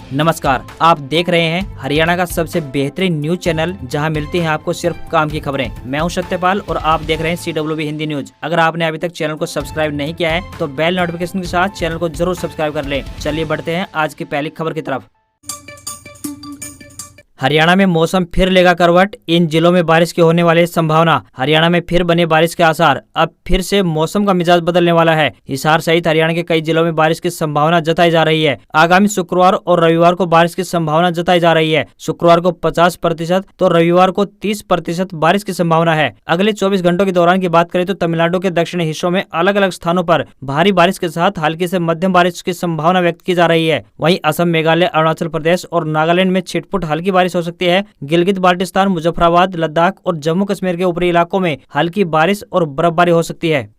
नमस्कार, आप देख रहे हैं हरियाणा का सबसे बेहतरीन न्यूज चैनल जहां मिलती हैं आपको सिर्फ काम की खबरें। मैं हूं सत्यपाल और आप देख रहे हैं CWB हिंदी न्यूज। अगर आपने अभी तक चैनल को सब्सक्राइब नहीं किया है तो बेल नोटिफिकेशन के साथ चैनल को जरूर सब्सक्राइब कर लें। चलिए बढ़ते हैं आज की पहली खबर की तरफ। हरियाणा में मौसम फिर लेगा करवट, इन जिलों में बारिश की होने वाली संभावना। हरियाणा में फिर बने बारिश के आसार, अब फिर से मौसम का मिजाज बदलने वाला है। हिसार सहित हरियाणा के कई जिलों में बारिश की संभावना जताई जा रही है। आगामी शुक्रवार और रविवार को बारिश की संभावना जताई जा रही है। शुक्रवार को 50% तो रविवार को 30% बारिश की संभावना है। अगले 24 घंटों के दौरान की बात करें तो तमिलनाडु के दक्षिणी हिस्सों में अलग अलग स्थानों पर भारी बारिश के साथ हल्की से मध्यम बारिश की संभावना व्यक्त की जा रही है। वहीं असम, मेघालय, अरुणाचल प्रदेश और नागालैंड में छिटपुट हल्की बारिश हो सकती है। गिलगित बाल्टिस्तान, मुजफ्फराबाद, लद्दाख और जम्मू कश्मीर के ऊपरी इलाकों में हल्की बारिश और बर्फबारी हो सकती है।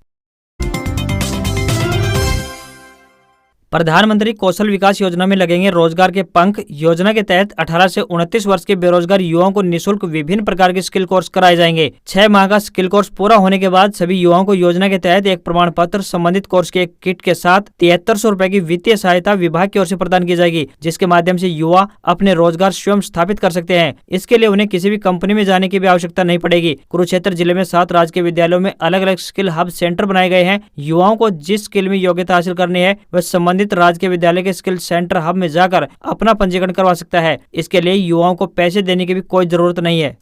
प्रधानमंत्री कौशल विकास योजना में लगेंगे रोजगार के पंख। योजना के तहत 18 से 29 वर्ष के बेरोजगार युवाओं को निःशुल्क विभिन्न प्रकार के स्किल कोर्स कराए जाएंगे। 6 माह का स्किल कोर्स पूरा होने के बाद सभी युवाओं को योजना के तहत एक प्रमाण पत्र, संबंधित कोर्स के एक किट के साथ 7300 रुपए की वित्तीय सहायता विभाग की ओर से प्रदान की जाएगी, जिसके माध्यम से युवा अपने रोजगार स्वयं स्थापित कर सकते हैं। इसके लिए उन्हें किसी भी कंपनी में जाने की भी आवश्यकता नहीं पड़ेगी। कुरुक्षेत्र जिले में 7 राजकीय विद्यालयों में अलग अलग स्किल हब सेंटर बनाए गए हैं। युवाओं को जिस स्किल में योग्यता हासिल करनी है वह संबंधित राजकीय विद्यालय के स्किल सेंटर हब में जाकर अपना पंजीकरण करवा सकता है। इसके लिए युवाओं को पैसे देने की भी कोई जरूरत नहीं है।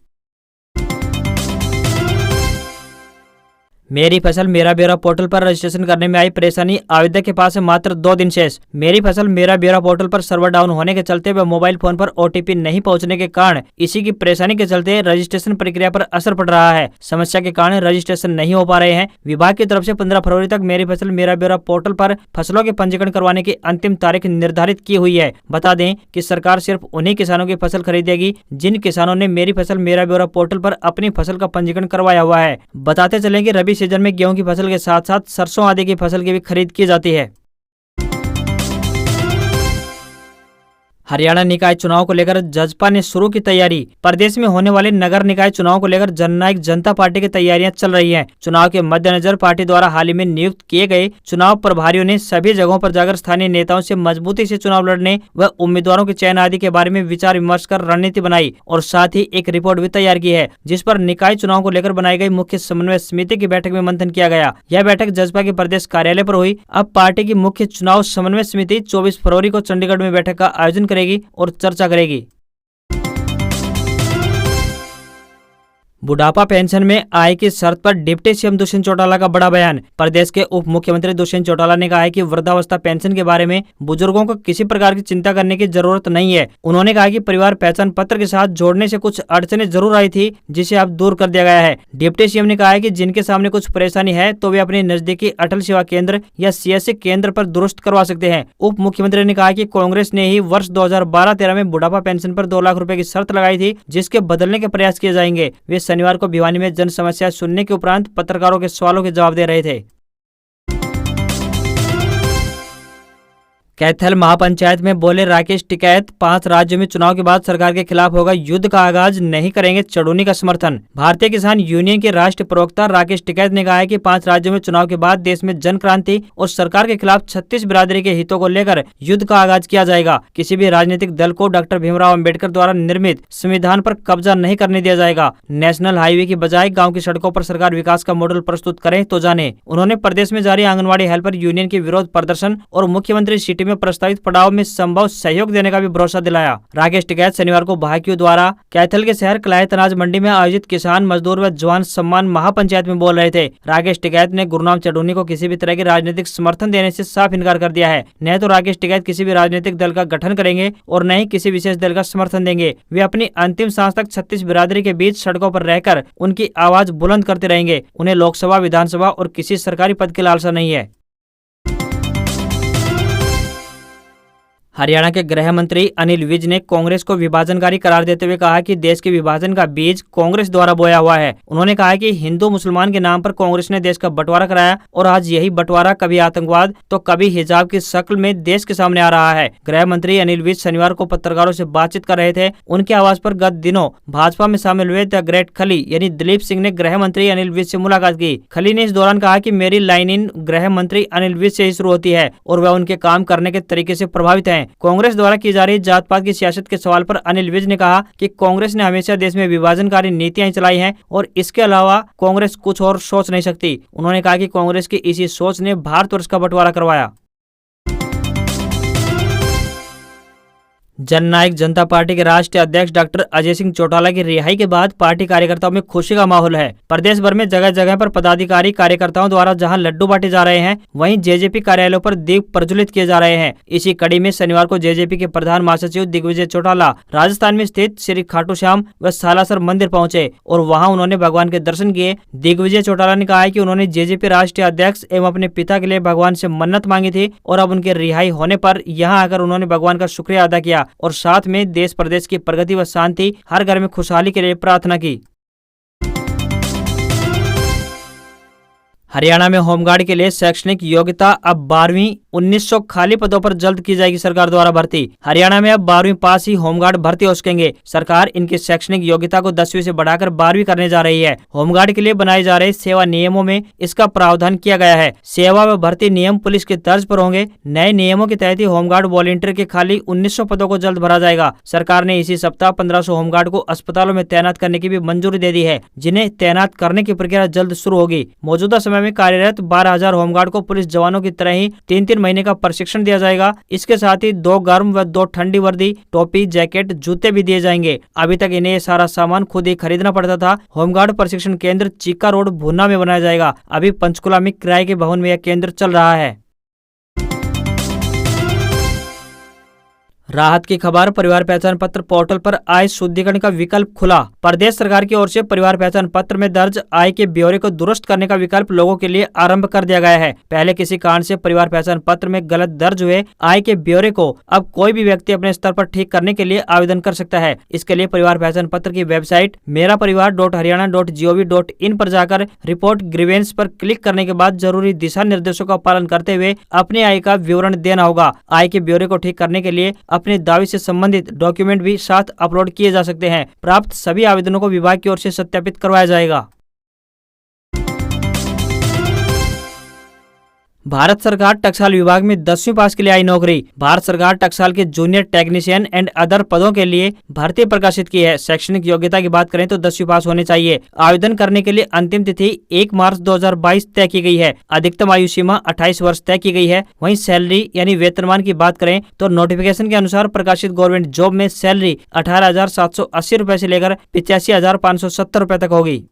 मेरी फसल मेरा ब्यौरा पोर्टल पर रजिस्ट्रेशन करने में आई परेशानी, आवेदक के पास मात्र 2 दिन शेष। मेरी फसल मेरा ब्यौरा पोर्टल पर सर्वर डाउन होने के चलते व मोबाइल फोन पर OTP नहीं पहुंचने के कारण इसी की परेशानी के चलते रजिस्ट्रेशन प्रक्रिया पर असर पड़ रहा है। समस्या के कारण रजिस्ट्रेशन नहीं हो पा रहे हैं। विभाग की तरफ से 15 फरवरी तक मेरी फसल मेरा ब्यौरा पोर्टल पर फसलों के पंजीकरण करवाने की अंतिम तारीख निर्धारित की हुई है। बता दें कि सरकार सिर्फ उन्हीं किसानों की फसल खरीदेगी जिन किसानों ने मेरी फसल मेरा ब्यौरा पोर्टल पर अपनी फसल का पंजीकरण करवाया हुआ है। बताते चलें कि रबी सीजन में गेहूं की फसल के साथ साथ सरसों आदि की फसल की भी खरीद की जाती है। हरियाणा निकाय चुनाव को लेकर जजपा ने शुरू की तैयारी। प्रदेश में होने वाले नगर निकाय चुनाव को लेकर जननायक जनता पार्टी की तैयारियां चल रही हैं। चुनाव के मद्देनजर पार्टी द्वारा हाल ही में नियुक्त किए गए चुनाव प्रभारियों ने सभी जगहों पर जाकर स्थानीय नेताओं से मजबूती से चुनाव लड़ने व उम्मीदवारों के चयन आदि के बारे में विचार विमर्श कर रणनीति बनाई और साथ ही एक रिपोर्ट भी तैयार की है, जिस पर निकाय चुनाव को लेकर बनाई गई मुख्य समन्वय समिति की बैठक में मंथन किया गया। यह बैठक जजपा के प्रदेश कार्यालय पर हुई। अब पार्टी की मुख्य चुनाव समन्वय समिति 24 फरवरी को चंडीगढ़ में बैठक का आयोजन करेगी और चर्चा करेगी। बुढ़ापा पेंशन में आय की शर्त पर डिप्टी सीएम दुष्यंत चौटाला का बड़ा बयान। प्रदेश के उप मुख्यमंत्री दुष्यंत चौटाला ने कहा है कि वृद्धावस्था पेंशन के बारे में बुजुर्गों को किसी प्रकार की चिंता करने की जरूरत नहीं है। उन्होंने कहा कि परिवार पहचान पत्र के साथ जोड़ने से कुछ अड़चनें जरूर आई थी, जिसे अब दूर कर दिया गया है। डिप्टी सीएम ने कहा है कि जिनके सामने कुछ परेशानी है तो वे अपने नजदीकी अटल सेवा केंद्र या CSC केंद्र पर दुरुस्त करवा सकते हैं। उप मुख्यमंत्री ने कहा कि कांग्रेस ने ही वर्ष 2012-13 में बुढ़ापा पेंशन पर 2 लाख रुपए की शर्त लगाई थी, जिसके बदलने के प्रयास किए जाएंगे। वे शनिवार को भिवानी में जन समस्या सुनने के उपरांत पत्रकारों के सवालों के जवाब दे रहे थे। कैथल महापंचायत में बोले राकेश टिकैत, 5 राज्यों में चुनाव के बाद सरकार के खिलाफ होगा युद्ध का आगाज, नहीं करेंगे चढ़ूनी का समर्थन। भारतीय किसान यूनियन के राष्ट्रीय प्रवक्ता राकेश टिकैत ने कहा है कि 5 राज्यों में चुनाव के बाद देश में जन क्रांति और सरकार के खिलाफ 36 बिरादरी के हितों को लेकर युद्ध का आगाज किया जाएगा। किसी भी राजनीतिक दल को डॉक्टर भीमराव अम्बेडकर द्वारा निर्मित संविधान पर कब्जा नहीं करने दिया जाएगा। नेशनल हाईवे की बजाय गाँव की सड़कों पर सरकार विकास का मॉडल प्रस्तुत करे तो जाने। उन्होंने प्रदेश में जारी आंगनबाड़ी हेल्पर यूनियन के विरोध प्रदर्शन और मुख्यमंत्री सिटी में प्रस्तावित पड़ाव में संभव सहयोग देने का भी भरोसा दिलाया। राकेश टिकैत शनिवार को भाकियू द्वारा कैथल के शहर कलायत अनाज मंडी में आयोजित किसान, मजदूर व जवान सम्मान महापंचायत में बोल रहे थे। राकेश टिकैत ने गुरनाम चढ़ूनी को किसी भी तरह के राजनीतिक समर्थन देने से साफ इनकार कर दिया है। न तो राकेश टिकैत किसी भी राजनीतिक दल का गठन करेंगे और न ही किसी विशेष दल का समर्थन देंगे। वे अपनी अंतिम सांस तक 36 बिरादरी के बीच सड़कों पर रहकर उनकी आवाज बुलंद करते रहेंगे। उन्हें लोकसभा, विधानसभा और किसी सरकारी पद की लालसा नहीं है। हरियाणा के गृह मंत्री अनिल विज ने कांग्रेस को विभाजनकारी करार देते हुए कहा कि देश के विभाजन का बीज कांग्रेस द्वारा बोया हुआ है। उन्होंने कहा कि हिंदू मुसलमान के नाम पर कांग्रेस ने देश का बंटवारा कराया और आज यही बंटवारा कभी आतंकवाद तो कभी हिजाब की शक्ल में देश के सामने आ रहा है। गृह मंत्री अनिल विज शनिवार को पत्रकारों से बातचीत कर रहे थे। उनके आवास पर गत दिनों भाजपा में शामिल हुए द ग्रेट खली यानी दिलीप सिंह ने गृह मंत्री अनिल विज से मुलाकात की। खली ने इस दौरान कहा कि मेरी लाइन इन गृह मंत्री अनिल विज से ही शुरू होती है और वह उनके काम करने के तरीके से प्रभावित है। हैं। कांग्रेस द्वारा की जा रही जात पात की सियासत के सवाल पर अनिल विज ने कहा कि कांग्रेस ने हमेशा देश में विभाजनकारी नीतियां चलाई हैं और इसके अलावा कांग्रेस कुछ और सोच नहीं सकती। उन्होंने कहा कि कांग्रेस की इसी सोच ने भारतवर्ष का बंटवारा करवाया। जननायक जनता पार्टी के राष्ट्रीय अध्यक्ष डॉक्टर अजय सिंह चौटाला की रिहाई के बाद पार्टी कार्यकर्ताओं में खुशी का माहौल है। प्रदेश भर में जगह जगह पर पदाधिकारी कार्यकर्ताओं द्वारा जहां लड्डू बांटे जा रहे हैं, वहीं जेजेपी कार्यालयों पर दीप प्रज्वलित किए जा रहे हैं। इसी कड़ी में शनिवार को जेजेपी के प्रधान महासचिव दिग्विजय चौटाला राजस्थान में स्थित श्री खाटू श्याम व सालासर मंदिर पहुंचे और वहां उन्होंने भगवान के दर्शन किए। दिग्विजय चौटाला ने कहा है कि उन्होंने जेजेपी राष्ट्रीय अध्यक्ष एवं अपने पिता के लिए भगवान से मन्नत मांगी थी और अब उनके रिहाई होने पर यहाँ आकर उन्होंने भगवान का शुक्रिया अदा किया और साथ में देश प्रदेश की प्रगति व शांति, हर घर में खुशहाली के लिए प्रार्थना की। हरियाणा में होमगार्ड के लिए शैक्षणिक योग्यता अब 12वीं, 1900 खाली पदों पर जल्द की जाएगी सरकार द्वारा भर्ती। हरियाणा में अब 12वीं पास ही होमगार्ड भर्ती हो सकेंगे। सरकार इनकी शैक्षणिक योग्यता को 10वीं से बढ़ाकर 12वीं करने जा रही है। होमगार्ड के लिए बनाए जा रहे सेवा नियमों में इसका प्रावधान किया गया है। सेवा व भर्ती नियम पुलिस की तर्ज पर होंगे। नए नियमों के तहत ही होमगार्ड वॉलंटियर के खाली 1900 पदों को जल्द भरा जाएगा। सरकार ने इसी सप्ताह 1500 होमगार्ड को अस्पतालों में तैनात करने की भी मंजूरी दे दी है, जिन्हें तैनात करने की प्रक्रिया जल्द शुरू होगी। मौजूदा समय में कार्यरत 12,000 होमगार्ड को पुलिस जवानों की तरह ही 3-3 महीने का प्रशिक्षण दिया जाएगा। इसके साथ ही 2 गर्म व 2 ठंडी वर्दी, टोपी, जैकेट, जूते भी दिए जाएंगे। अभी तक इन्हें ये सारा सामान खुद ही खरीदना पड़ता था। होमगार्ड प्रशिक्षण केंद्र चीका रोड, भुन्ना में बनाया जाएगा। अभी पंचकुला में किराए के भवन में यह केंद्र चल रहा है। राहत की खबर, परिवार पहचान पत्र पोर्टल पर आय शुद्धिकरण का विकल्प खुला। प्रदेश सरकार की ओर से परिवार पहचान पत्र में दर्ज आय के ब्यौरे को दुरुस्त करने का विकल्प लोगों के लिए आरंभ कर दिया गया है। पहले किसी कारण से परिवार पहचान पत्र में गलत दर्ज हुए आय के ब्यौरे को अब कोई भी व्यक्ति अपने स्तर पर ठीक करने के लिए आवेदन कर सकता है। इसके लिए परिवार पहचान पत्र की वेबसाइट मेरापरिवार.हरियाणा.gov.in पर जाकर रिपोर्ट ग्रीवेंस पर क्लिक करने के बाद जरूरी दिशा निर्देशों का पालन करते हुए अपनी आय का विवरण देना होगा। आय के ब्यौरे को ठीक करने के लिए अपने दावे से संबंधित डॉक्यूमेंट भी साथ अपलोड किए जा सकते हैं। प्राप्त सभी आवेदनों को विभाग की ओर से सत्यापित करवाया जाएगा। भारत सरकार टकसाल विभाग में 10वीं पास के लिए आई नौकरी। भारत सरकार टकसाल के जूनियर टेक्नीशियन एंड अदर पदों के लिए भर्ती प्रकाशित की है। शैक्षणिक योग्यता की बात करें तो 10वीं पास होने चाहिए। आवेदन करने के लिए अंतिम तिथि 1 मार्च 2022 तय की गई है। अधिकतम आयु सीमा 28 वर्ष तय की गई है। वहीं सैलरी यानी वेतनमान की बात करें तो नोटिफिकेशन के अनुसार प्रकाशित गवर्नमेंट जॉब में सैलरी 18,780 रुपए से लेकर 85,570 रुपए तक होगी।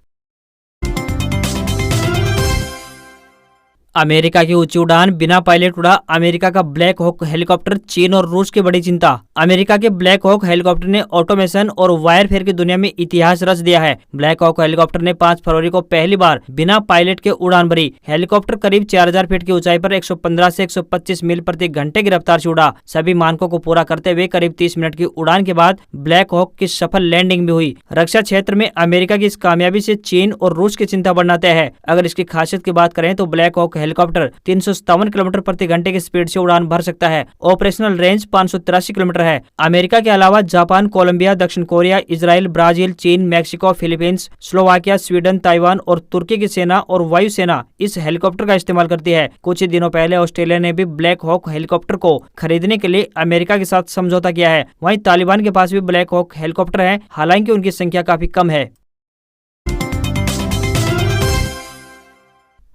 अमेरिका की ऊंची उड़ान, बिना पायलट उड़ा अमेरिका का ब्लैक हॉक हेलीकॉप्टर, चीन और रूस की बड़ी चिंता। अमेरिका के ब्लैक हॉक हेलीकॉप्टर ने ऑटोमेशन और वायरफेयर की दुनिया में इतिहास रच दिया है। ब्लैक हॉक हेलीकॉप्टर ने 5 फरवरी को पहली बार बिना पायलट के उड़ान भरी। हेलीकॉप्टर करीब 4000 फीट की ऊंचाई पर 115 से 125 मील प्रति घंटे की रफ्तार से उड़ा। सभी मानकों को पूरा करते हुए करीब 30 मिनट की उड़ान के बाद ब्लैक हॉक की सफल लैंडिंग भी हुई। रक्षा क्षेत्र में अमेरिका की इस कामयाबी से चीन और रूस की चिंता बढ़ना तय है। अगर इसकी खासियत की बात करें तो ब्लैक हॉक हेलीकॉप्टर 357 किलोमीटर प्रति घंटे की स्पीड से उड़ान भर सकता है। ऑपरेशनल रेंज 583 किलोमीटर है। अमेरिका के अलावा जापान, कोलंबिया, दक्षिण कोरिया, इजराइल, ब्राजील, चीन, Mexico, Philippines, Slovakia, Sweden, Taiwan और तुर्की की सेना और वायुसेना इस हेलीकॉप्टर का इस्तेमाल करती है। कुछ ही दिनों पहले ऑस्ट्रेलिया ने भी ब्लैक हॉक हेलीकॉप्टर को खरीदने के लिए अमेरिका के साथ समझौता किया है। वहीं तालिबान के पास भी ब्लैक हॉक हेलीकॉप्टर है, हालांकि उनकी संख्या काफी कम है।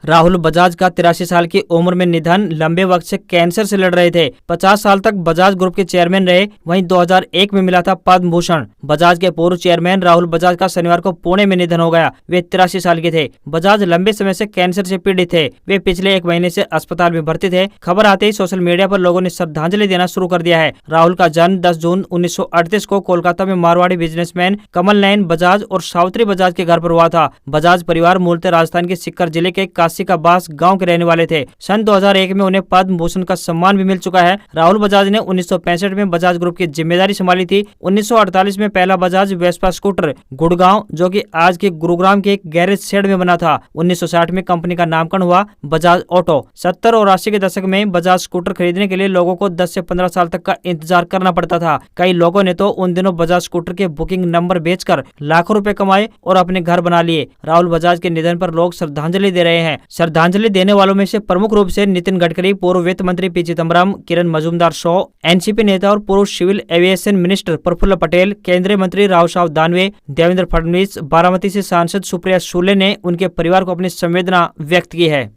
राहुल बजाज का 83 साल की उम्र में निधन। लंबे वक्त से कैंसर से लड़ रहे थे। 50 साल तक बजाज ग्रुप के चेयरमैन रहे। वहीं 2001 में मिला था पद्म भूषण। बजाज के पूर्व चेयरमैन राहुल बजाज का शनिवार को पुणे में निधन हो गया। वे 83 साल के थे। बजाज लंबे समय से कैंसर से पीड़ित थे। वे पिछले 1 महीने से अस्पताल में भर्ती थे। खबर आते ही सोशल मीडिया पर लोगों ने श्रद्धांजलि देना शुरू कर दिया है। राहुल का जन्म 10 जून 1938 को कोलकाता में मारवाड़ी बिजनेसमैन कमल नयन बजाज और सावित्री बजाज के घर पर हुआ था। बजाज परिवार मूलतः राजस्थान के सीकर जिले के काशी का बास गांव के रहने वाले थे। सन 2001 में उन्हें पद्म भूषण का सम्मान भी मिल चुका है। राहुल बजाज ने 1965 में बजाज ग्रुप की जिम्मेदारी संभाली थी। 1948 में पहला बजाज वेस्पा स्कूटर गुड़गांव, जो कि आज के गुरुग्राम के एक गैरेज शेड में बना था। 1960 में कंपनी का नामकरण हुआ बजाज ऑटो। 70 और 80 के दशक में बजाज स्कूटर खरीदने के लिए लोगों को 10 से 15 साल तक का इंतजार करना पड़ता था। कई लोगों ने तो उन दिनों बजाज स्कूटर के बुकिंग नंबर बेचकर लाखों रुपए कमाए और अपने घर बना लिए। राहुल बजाज के निधन पर लोग श्रद्धांजलि दे रहे हैं। हैं। श्रद्धांजलि देने वालों में से प्रमुख रूप से नितिन गडकरी, पूर्व वित्त मंत्री P Chidambaram, Kiran Majumdar Shaw, NCP नेता और पूर्व civil aviation minister Praful Patel, केंद्रीय मंत्री राव साहब दानवे, देवेंद्र फडणवीस, बारामती से सांसद सुप्रिया सुले ने उनके परिवार को अपनी संवेदना व्यक्त की है।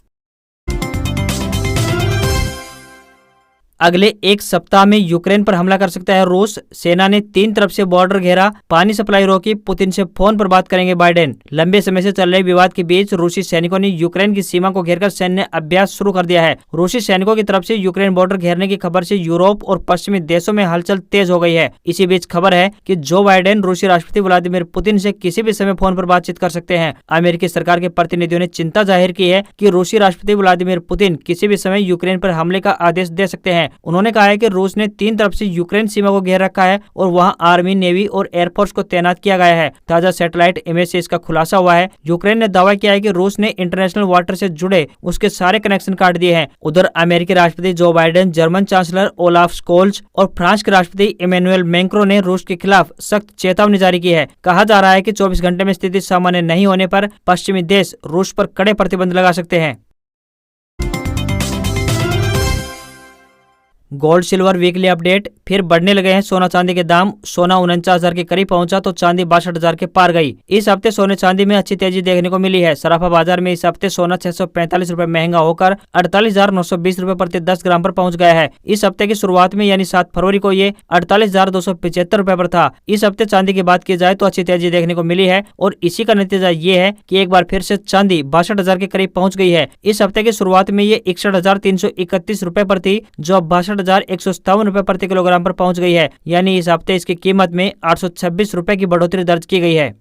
अगले एक सप्ताह में यूक्रेन पर हमला कर सकता है रूस। सेना ने 3 तरफ से बॉर्डर घेरा, पानी सप्लाई रोकी, पुतिन से फोन पर बात करेंगे बाइडेन। लंबे समय से चल रहे विवाद के बीच रूसी सैनिकों ने यूक्रेन की सीमा को घेरकर सैन्य अभ्यास शुरू कर दिया है। रूसी सैनिकों की तरफ से यूक्रेन बॉर्डर घेरने की खबर से यूरोप और पश्चिमी देशों में हलचल तेज हो गई है। इसी बीच खबर है कि जो बाइडेन रूसी राष्ट्रपति व्लादिमीर पुतिन से किसी भी समय फोन पर बातचीत कर सकते हैं। अमेरिकी सरकार के प्रतिनिधियों ने चिंता जाहिर की है कि रूसी राष्ट्रपति व्लादिमीर पुतिन किसी भी समय यूक्रेन पर हमले का आदेश दे सकते हैं। उन्होंने कहा है कि रूस ने 3 तरफ से यूक्रेन सीमा को घेर रखा है और वहां आर्मी, नेवी और एयरफोर्स को तैनात किया गया है। ताजा सैटेलाइट इमेज से इसका खुलासा हुआ है। यूक्रेन ने दावा किया है कि रूस ने इंटरनेशनल वाटर से जुड़े उसके सारे कनेक्शन काट दिए हैं। उधर अमेरिकी राष्ट्रपति Joe Biden, German chancellor Olaf Scholz और फ्रांस के राष्ट्रपति इमैनुअल मैक्रों ने रूस के खिलाफ सख्त चेतावनी जारी की है। कहा जा रहा है कि 24 घंटे में स्थिति सामान्य नहीं होने पर पश्चिमी देश रूस पर कड़े प्रतिबंध लगा सकते हैं। Gold silver weekly update. फिर बढ़ने लगे हैं सोना चांदी के दाम। सोना 49,000 के करीब पहुंचा तो चांदी 62,000 के पार गई। इस हफ्ते सोने चांदी में अच्छी तेजी देखने को मिली है। सराफा बाजार में इस हफ्ते सोना 645 रुपए महंगा होकर 48,920 रुपए प्रति 10 ग्राम पर पहुंच गया है। इस हफ्ते की शुरुआत में यानी 7 फरवरी को ये 48,275 रुपए पर था। इस हफ्ते चांदी की बात की जाए तो अच्छी तेजी देखने को मिली है और इसी का नतीजा ये है कि एक बार फिर से चांदी 62,000 के करीब पहुंच गई है। इस हफ्ते की शुरुआत में ये 61,331 रुपए पर थी, जो अब 62,157 रुपए प्रति किलोग्राम पर पहुंच गई है। यानी इस हफ्ते इसकी कीमत में 826 रुपए की बढ़ोतरी दर्ज की गई है।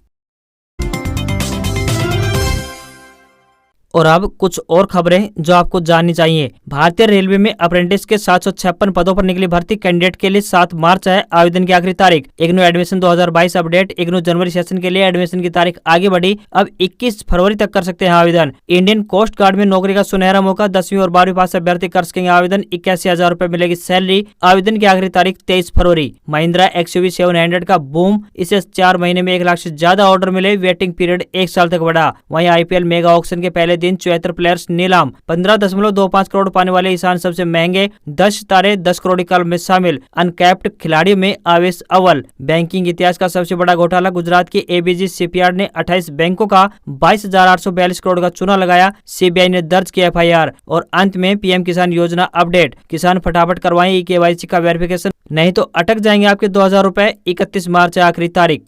और अब कुछ और खबरें जो आपको जाननी चाहिए। भारतीय रेलवे में अप्रेंटिस के 756 पदों पर निकली भर्ती। कैंडिडेट के लिए 7 मार्च है आवेदन की आखिरी तारीख। IGNOU admission 2022 update. इग्नू जनवरी सेशन के लिए एडमिशन की तारीख आगे बढ़ी, अब 21 फरवरी तक कर सकते हैं आवेदन। इंडियन कोस्ट गार्ड में नौकरी का सुनहरा मौका। 10वीं और 12वीं पास अभ्यर्थी कर सकेंगे आवेदन। 81,000 रुपए मिलेगी सैलरी। आवेदन की आखिरी तारीख 23 फरवरी। महिंद्रा XUV 700 का बूम, इसे 4 महीने में 1 लाख से ज्यादा ऑर्डर मिले। वेटिंग पीरियड 1 साल तक बढ़ा। वहीं IPL मेगा ऑक्शन के पहले दिन 74 प्लेयर्स नीलाम। 15.25 करोड़ पाने वाले ईशान सबसे महंगे। 10 सितारे 10 करोड़ कल में शामिल। अनकैप्ड खिलाड़ियों में आवेश अव्वल। बैंकिंग इतिहास का सबसे बड़ा घोटाला। गुजरात की ABG शिपयार्ड ने 28 बैंकों का 22,842 करोड़ का चूना लगाया। CBI ने दर्ज किया FIR। और अंत में PM किसान योजना अपडेट। किसान फटाफट करवाएं KYC का वेरिफिकेशन, नहीं तो अटक जाएंगे आपके 2,000 रुपए। 31 मार्च है आखिरी तारीख।